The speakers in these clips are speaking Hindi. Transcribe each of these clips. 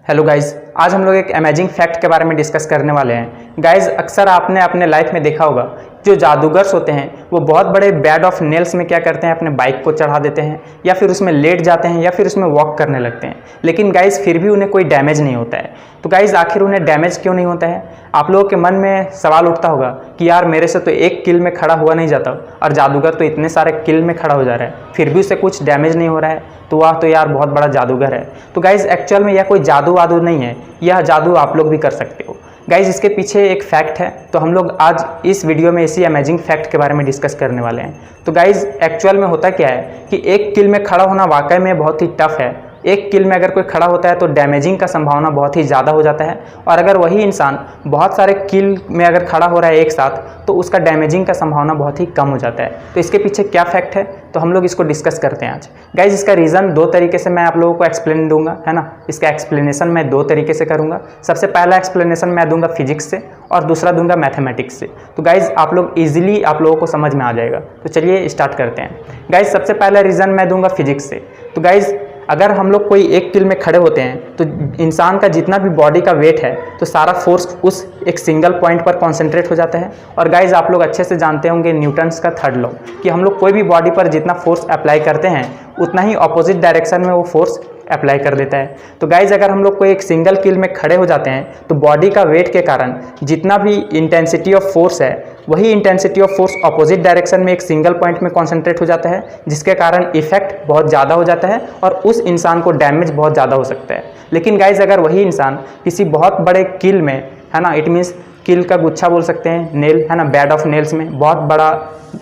हेलो गाइज, आज हम लोग एक अमेजिंग फैक्ट के बारे में डिस्कस करने वाले हैं। गाइज, अक्सर आपने अपने लाइफ में देखा होगा जो जादूगर्स होते हैं वो बहुत बड़े बेड ऑफ नेल्स में क्या करते हैं, अपने बाइक को चढ़ा देते हैं या फिर उसमें लेट जाते हैं या फिर उसमें वॉक करने लगते हैं, लेकिन गाइज फिर भी उन्हें कोई डैमेज नहीं होता है। तो गाइज आखिर उन्हें डैमेज क्यों नहीं होता है? आप लोगों के मन में सवाल उठता होगा कि यार मेरे से तो एक किल में खड़ा हुआ नहीं जाता और जादूगर तो इतने सारे किल में खड़ा हो जा रहा है, फिर भी उसे कुछ डैमेज नहीं हो रहा है, तो वह तो यार बहुत बड़ा जादूगर है। तो गाइज एक्चुअल में यह कोई जादू वादू नहीं है, यह जादू आप लोग भी कर सकते हो। गाइज इसके पीछे एक फैक्ट है, तो हम लोग आज इस वीडियो में इसी अमेजिंग फैक्ट के बारे में डिस्कस करने वाले हैं। तो गाइज एक्चुअल में होता क्या है कि एक किल में खड़ा होना वाकई में बहुत ही टफ है। एक किल में अगर कोई खड़ा होता है तो डैमेजिंग का संभावना बहुत ही ज़्यादा हो जाता है, और अगर वही इंसान बहुत सारे किल में अगर खड़ा हो रहा है एक साथ तो उसका डैमेजिंग का संभावना बहुत ही कम हो जाता है। तो इसके पीछे क्या फैक्ट है, तो हम लोग इसको डिस्कस करते हैं आज। गाइज इसका रीज़न दो तरीके से मैं आप लोगों को एक्सप्लेन दूंगा, है ना। इसका एक्सप्लेनेशन मैं दो तरीके से करूंगा। सबसे पहला एक्सप्लेनेशन मैं दूंगा फिजिक्स से और दूसरा दूंगा मैथमेटिक्स से। तो गाइज आप लोग ईजिली आप लोगों को समझ में आ जाएगा। तो चलिए स्टार्ट करते हैं। गाइज सबसे पहला रीज़न मैं दूंगा फिजिक्स से। तो गाइज अगर हम लोग कोई एक किल में खड़े होते हैं तो इंसान का जितना भी बॉडी का वेट है तो सारा फोर्स उस एक सिंगल पॉइंट पर कॉन्सेंट्रेट हो जाता है। और गाइज आप लोग अच्छे से जानते होंगे न्यूटन्स का थर्ड लॉ कि हम लोग कोई भी बॉडी पर जितना फोर्स अप्लाई करते हैं उतना ही ऑपोजिट डायरेक्शन में वो फोर्स अप्लाई कर देता है। तो गाइज अगर हम लोग कोई एक सिंगल किल में खड़े हो जाते हैं तो बॉडी का वेट के कारण जितना भी इंटेंसिटी ऑफ फोर्स है वही intensity of force opposite direction में एक सिंगल पॉइंट में कॉन्सेंट्रेट हो जाता है, जिसके कारण इफेक्ट बहुत ज़्यादा हो जाता है और उस इंसान को डैमेज बहुत ज़्यादा हो सकता है। लेकिन गाइज अगर वही इंसान किसी बहुत बड़े किल में, है ना, इट मीन्स किल का गुच्छा बोल सकते हैं, नेल, है ना, बेड ऑफ नेल्स में बहुत बड़ा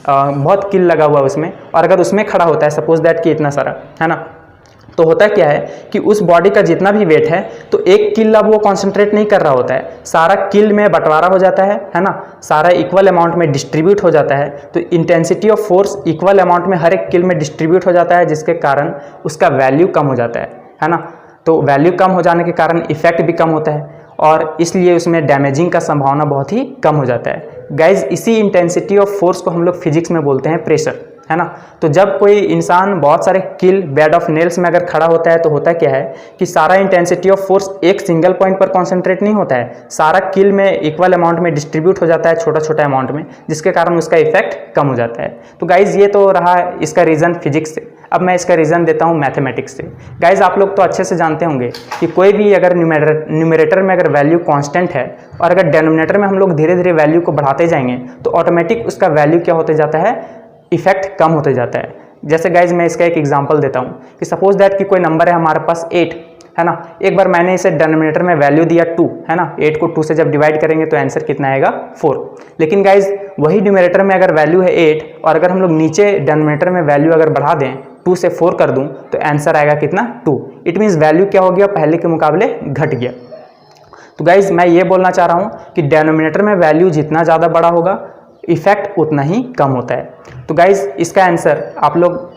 बहुत किल लगा हुआ है उसमें, और अगर उसमें खड़ा होता है सपोज दैट कि इतना सारा, है ना, तो होता क्या है कि उस बॉडी का जितना भी वेट है तो एक किल अब वो कॉन्सेंट्रेट नहीं कर रहा होता है, सारा किल में बंटवारा हो जाता है ना, सारा इक्वल अमाउंट में डिस्ट्रीब्यूट हो जाता है। तो intensity of force equal amount में हर एक किल में डिस्ट्रीब्यूट हो जाता है, जिसके कारण उसका वैल्यू कम हो जाता है ना। तो वैल्यू कम हो जाने के कारण इफेक्ट भी कम होता है और इसलिए उसमें डैमेजिंग का संभावना बहुत ही कम हो जाता है। गाइज इसी इंटेंसिटी ऑफ फोर्स को हम लोग फिजिक्स में बोलते हैं प्रेशर, है ना। तो जब कोई इंसान बहुत सारे किल बेड ऑफ नेल्स में अगर खड़ा होता है तो होता क्या है कि सारा इंटेंसिटी ऑफ फोर्स एक सिंगल पॉइंट पर कॉन्सेंट्रेट नहीं होता है, सारा किल में इक्वल अमाउंट में डिस्ट्रीब्यूट हो जाता है, छोटा छोटा अमाउंट में, जिसके कारण उसका इफेक्ट कम हो जाता है। तो गाइज ये तो रहा इसका रीज़न फिजिक्स से। अब मैं इसका रीज़न देता हूँ मैथमेटिक्स से। गाइज आप लोग तो अच्छे से जानते होंगे कि कोई भी अगर न्यूमरेटर में अगर वैल्यू कांस्टेंट है और अगर डेनोमिनेटर में हम लोग धीरे धीरे वैल्यू को बढ़ाते जाएंगे तो ऑटोमेटिक उसका वैल्यू क्या होते जाता है, इफेक्ट कम होते जाता है। जैसे गाइज मैं इसका एक एग्जांपल देता हूँ कि सपोज दैट कि कोई नंबर है हमारे पास 8, है ना। एक बार मैंने इसे डिनोमिनेटर में वैल्यू दिया 2, है ना। 8 को 2 से जब डिवाइड करेंगे तो आंसर कितना आएगा 4। लेकिन गाइज वही न्यूमरेटर में अगर वैल्यू है 8 और अगर हम लोग नीचे डिनोमिनेटर में वैल्यू अगर बढ़ा दें 2 से 4 कर दूं तो आंसर आएगा कितना 2। इट मीन्स वैल्यू क्या हो गया, पहले के मुकाबले घट गया। तो गाइज मैं ये बोलना चाह रहा हूँ कि डिनोमिनेटर में वैल्यू जितना ज़्यादा बड़ा होगा इफेक्ट उतना ही कम होता है। तो गाइज इसका आंसर आप लोग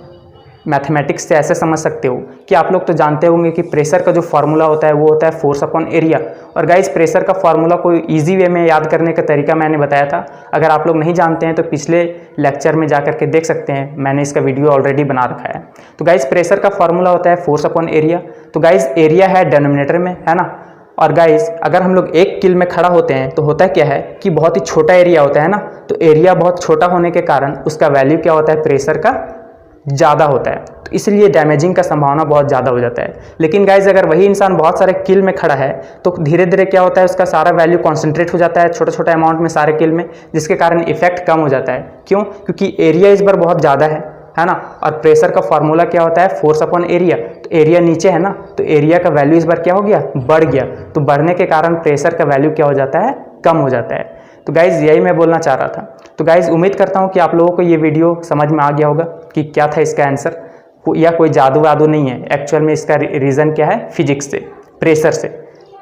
मैथमेटिक्स से ऐसे समझ सकते हो कि आप लोग तो जानते होंगे कि प्रेशर का जो फार्मूला होता है वो होता है फोर्स अपॉन एरिया। और गाइज प्रेशर का फार्मूला कोई इजी वे में याद करने का तरीका मैंने बताया था, अगर आप लोग नहीं जानते हैं तो पिछले लेक्चर में जा करके देख सकते हैं, मैंने इसका वीडियो ऑलरेडी बना रखा है। तो गाइज प्रेशर का फार्मूला होता है फोर्स अपॉन एरिया। तो गाइज एरिया है डिनोमिनेटर में, है ना। और गाइज अगर हम लोग एक किल में खड़ा होते हैं तो होता क्या है कि बहुत ही छोटा एरिया होता है ना, तो एरिया बहुत छोटा होने के कारण उसका वैल्यू क्या होता है, प्रेशर का ज़्यादा होता है, तो इसलिए डैमेजिंग का संभावना बहुत ज़्यादा हो जाता है। लेकिन गाइज अगर वही इंसान बहुत सारे किल में खड़ा है तो धीरे धीरे क्या होता है, उसका सारा वैल्यू कॉन्सेंट्रेट हो जाता है छोटा छोटा अमाउंट में सारे किल में, जिसके कारण इफेक्ट कम हो जाता है। क्यों? क्योंकि एरिया इस बार बहुत ज़्यादा है ना। और प्रेशर का फार्मूला क्या होता है, फोर्स अपॉन एरिया। तो एरिया नीचे है ना, तो एरिया का वैल्यू इस बार क्या हो गया, बढ़ गया। तो बढ़ने के कारण प्रेशर का वैल्यू क्या हो जाता है, कम हो जाता है। तो गाइज यही मैं बोलना चाह रहा था। तो गाइज उम्मीद करता हूँ कि आप लोगों को ये वीडियो समझ में आ गया होगा कि क्या था इसका आंसर, या कोई जादू वादू नहीं है। एक्चुअल में इसका रीज़न क्या है, फिजिक्स से, प्रेशर से,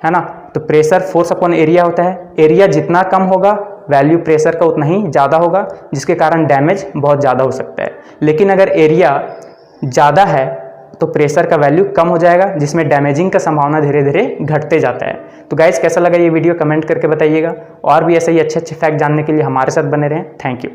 है ना। तो प्रेशर फोर्स अपॉन एरिया होता है, एरिया जितना कम होगा वैल्यू प्रेशर का उतना ही ज़्यादा होगा, जिसके कारण डैमेज बहुत ज़्यादा हो सकता है। लेकिन अगर एरिया ज़्यादा है तो प्रेशर का वैल्यू कम हो जाएगा, जिसमें डैमेजिंग का संभावना धीरे धीरे घटते जाता है। तो गाइज कैसा लगा ये वीडियो कमेंट करके बताइएगा, और भी ऐसे ही अच्छे अच्छे फैक्ट जानने के लिए हमारे साथ बने रहें। Thank you.